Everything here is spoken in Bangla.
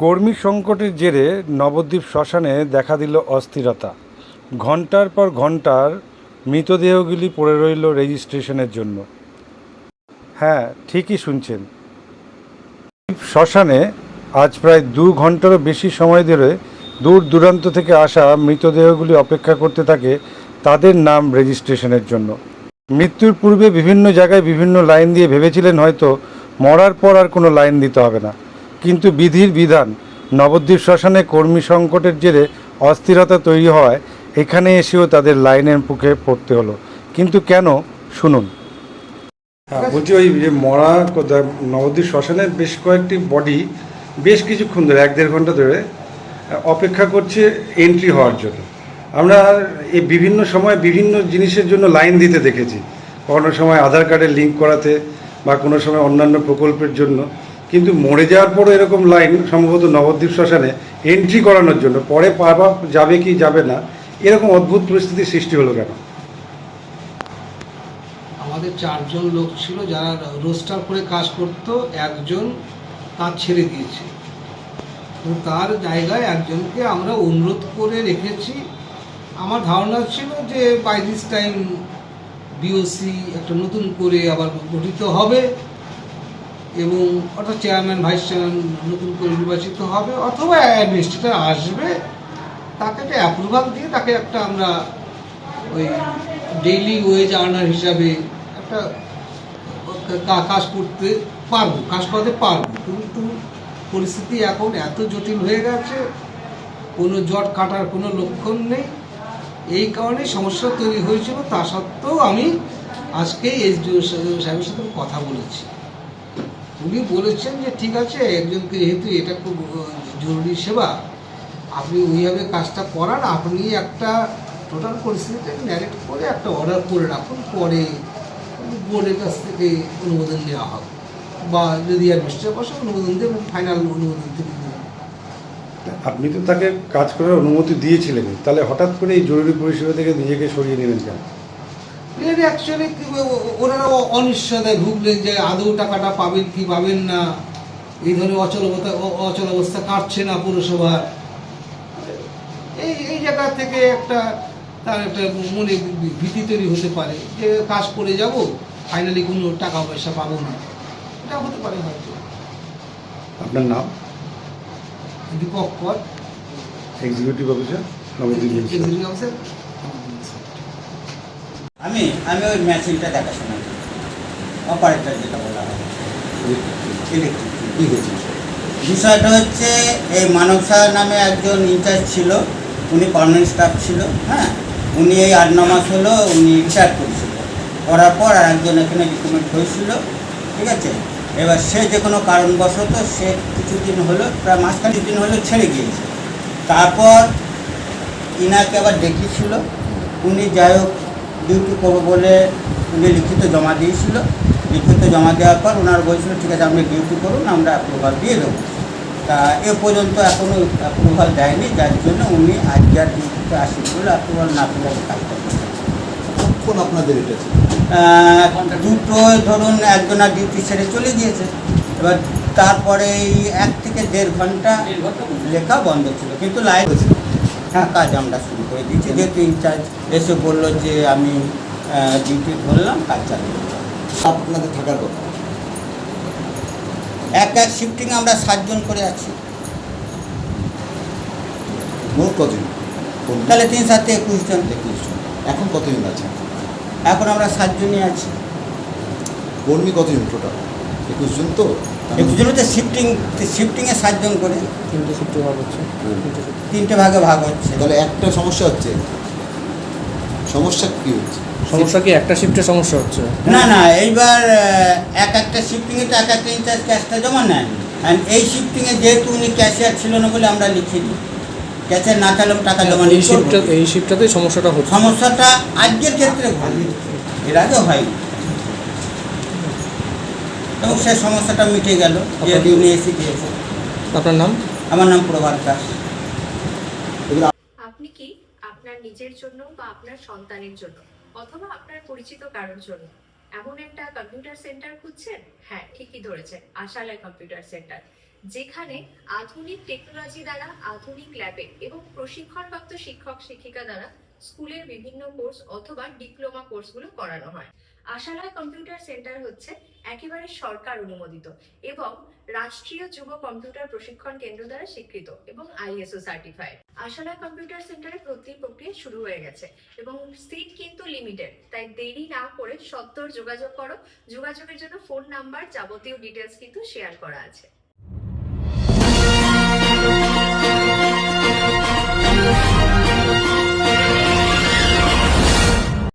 কর্মী সংকটের জেরে নবদ্বীপ শ্মশানে দেখা দিল অস্থিরতা। ঘন্টার পর ঘন্টার মৃতদেহগুলি পড়ে রইল রেজিস্ট্রেশনের জন্য। হ্যাঁ, ঠিকই শুনছেন। শ্মশানে আজ প্রায় 2 ঘন্টারও বেশি সময় ধরে দূর দূরান্ত থেকে আসা মৃতদেহগুলি অপেক্ষা করতে থাকে তাদের নাম রেজিস্ট্রেশনের জন্য। মৃত্যুর পূর্বে বিভিন্ন জায়গায় বিভিন্ন লাইন দিয়ে ভেবেছিলেন হয়তো মরার পর আর কোনো লাইন দিতে হবে না, কিন্তু বিধির বিধান, নবদ্বীপ শ্মশানে কর্মী সংকটের জেরে অস্থিরতা তৈরি হওয়ায় এখানে এসেও তাদের লাইনের মুখে পড়তে হলো। কিন্তু কেন, শুনুন। হ্যাঁ, বলছি ওই যে মরা নবদ্বীপ শ্মশানের বেশ কয়েকটি বডি বেশ কিছুক্ষণ ধরে 1-1.5 ঘন্টা ধরে অপেক্ষা করছে এন্ট্রি হওয়ার জন্য। আমরা এই বিভিন্ন সময় বিভিন্ন জিনিসের জন্য লাইন দিতে দেখেছি, কোনো সময় আধার কার্ডের লিঙ্ক করাতে বা কোনো সময় অন্যান্য প্রকল্পের জন্য, কিন্তু মরে যাওয়ার পরও এরকম লাইন সম্ভবত নবদ্বীপ শ্মশানে এন্ট্রি করানোর জন্য। পরে পাওয়া যাবে কি যাবে না, এরকম অদ্ভুত পরিস্থিতির সৃষ্টি হলো কেন? আমাদের 4জন লোক ছিল যারা রোস্টার করে কাজ করতো, একজন কাজ ছেড়ে দিয়েছে। তো তার জায়গায় একজনকে আমরা অনুরোধ করে রেখেছি। আমার ধারণা ছিল যে বাই দিস টাইম বিওসি একটা নতুন করে আবার গঠিত হবে এবং অর্থাৎ চেয়ারম্যান ভাইস চেয়ারম্যান নতুন করে নির্বাচিত হবে, অথবা অ্যাডমিনিস্ট্রেটর আসবে, তাকে একটা অ্যাপ্রুভাল দিয়ে তাকে একটা আমরা ওই ডেইলি ওয়েজ আর্নার হিসাবে একটা কাজ করতে পারবো, কাজ করাতে পারবো। কিন্তু পরিস্থিতি এখন এত জটিল হয়ে গেছে, কোনো জট কাটার কোনো লক্ষণ নেই। এই কারণে সমস্যা তৈরি হয়েছিল। তা সত্ত্বেও আমি আজকে এসডিও সাহেবের সাথে কথা বলেছি। উনি বলেছেন যে ঠিক আছে, একজনকে যেহেতু এটা খুব জরুরি সেবা, আপনি ওইভাবে কাজটা করান, আপনি একটা টোটাল পরিস্থিতিটাকে ন্যারেট করে একটা অর্ডার করে রাখুন, পরে বোর্ডের কাছ থেকে অনুমোদন নেওয়া হবে, বা যদি অ্যাডমিনিস্ট্রেটর বসে অনুমোদন দেবেন, ফাইনাল অনুমোদন থেকে দেবেন। আপনি তো তাকে কাজ করার অনুমতি দিয়েছিলেন, তাহলে হঠাৎ করে এই জরুরি পরিষেবা থেকে নিজেকে সরিয়ে নেবেন কেন? এর অ্যাকচুয়ালি ওনারা অনিশ্চয়তায় ভুগলেন যে আদৌ টাকাটা পাবেন কি পাবেন না। এই ধরনের অচল অবস্থা কাটছে না পৌরসভার। এই জায়গা থেকে একটা তার একটা মনে ভীতি তৈরি হতে পারে যে কাজ করে যাব, ফাইনালি কোনো টাকা পয়সা পাবো না। এটা হতে পারে হয়তো। আপনার নাম? দীপক কর, executive officer, Nabadwip. Executive officer. আমি ওই মেশিনটা দেখাশোনা করি, অপারেটর যেটা বলা হয়, ইলেকট্রিক। কী হয়েছে? বিষয়টা হচ্ছে এই মানব সাহা নামে একজন ইনচার্জ ছিল, উনি পার্মানেন্ট স্টাফ ছিল। হ্যাঁ, উনি এই 8-9 মাস হলো উনি রিটায়ার করেছিল। করার পর আর একজন এখানে রিক্রুটমেন্ট হয়েছিল, ঠিক আছে। এবার সে যে কোনো কারণবশত সে কিছুদিন হলো, প্রায় মাঝখানে দিন হলো ছেড়ে গিয়েছে। তারপর ইনাকে আবার ডেকেছিল, উনি যাই হোক ডিউটি করবো বলে উনি লিখিত জমা দিয়েছিল। লিখিত জমা দেওয়ার পর ওনার বলছিল ঠিক আছে আপনি ডিউটি করুন, আমরা অ্যাপ্রুভাল দিয়ে দেবো। তা এ পর্যন্ত এখনও অ্যাপ্রুভাল দেয়নি, যার জন্য উনি আজকে আর ডিউটিতে আসেন বলে অ্যাপ্রুভাল না পেলে কাজ করবেন। কখন আপনাদের এটা ছিল? দুটো ধরুন একজন আর ডিউটি ছেড়ে চলে গিয়েছে। এবার তারপরে এই 1 থেকে 1.5 ঘন্টা লেখা বন্ধ ছিল, কিন্তু লাইভ হ্যাঁ কাজ আমরা শুরু করে দিয়েছি। যেহেতু ইনচার্জ এসে বললো যে আমি ডিউটি ধরলাম, কাজ চালু করলাম। আপনাদের থাকার কথা এক শিফটিং আমরা 7 জন করে আছি। মোট কতজন? তাহলে 3 7 21 জন। 21 জন। এখন কতজন আছেন? এখন আমরা 7 জনই আছি। কর্মী কতজন টোটাল? 21 জন তো? 21 জন হচ্ছে শিফটিংয়ে 7 জন করে 3টে শিফটে ভাগ হচ্ছে, 3টে ভাগে ভাগ হচ্ছে। তাহলে একটা সমস্যা হচ্ছে। সমস্যা কি হচ্ছে? সমস্যা কি একটা শিফটে সমস্যা হচ্ছে? না এইবার একটা শিফটিংয়ে তো একটা ইনচার্জ ক্যাশটা জমা নেন। অ্যান্ড এই শিফটিংয়ে যেহেতু উনি ক্যাশিয়ার ছিল না বলে আমরা লিখিনি, ক্যাশিয়ার না থাকলেও টাকা জমা এই শিফটটা এই শিফটটাতেই সমস্যাটা হচ্ছে। সমস্যাটা আজকের ক্ষেত্রে ঘটে, এর আগে হয়নি, এবং সে সমস্যাটা মিটে গেল যেহেতু উনি এসে দিয়েছে। আপনার নাম? আমার নাম প্রভাত দাস। আপনি কি আপনার নিজের জন্য বা আপনার সন্তানের জন্য অথবা আপনার পরিচিত কারোর জন্য এমন একটা কম্পিউটার সেন্টার খুঁজছেন? হ্যাঁ, ঠিকই ধরেছেন, আশালয় কম্পিউটার সেন্টার। যেখানে আধুনিক টেকনোলজি দ্বারা আধুনিক ল্যাবে এবং প্রশিক্ষণপ্রাপ্ত শিক্ষক শিক্ষিকা দ্বারা স্কুলের বিভিন্ন কোর্স অথবা ডিপ্লোমা কোর্সগুলো করানো হয়। আশালয় কম্পিউটার সেন্টার হচ্ছে একেবারে সরকার অনুমোদিত এবং রাষ্ট্রীয় যুব কম্পিউটার প্রশিক্ষণ কেন্দ্র দ্বারা স্বীকৃত এবং ISO সার্টিফাইড। আশালয় কম্পিউটার সেন্টারে ভর্তি প্রক্রিয়া শুরু হয়ে গেছে এবং সিট কিন্তু লিমিটেড, তাই দেরি না করে সত্বর যোগাযোগ করো। যোগাযোগের জন্য ফোন নাম্বার, যাবতীয় ডিটেলস কিন্তু শেয়ার করা আছে।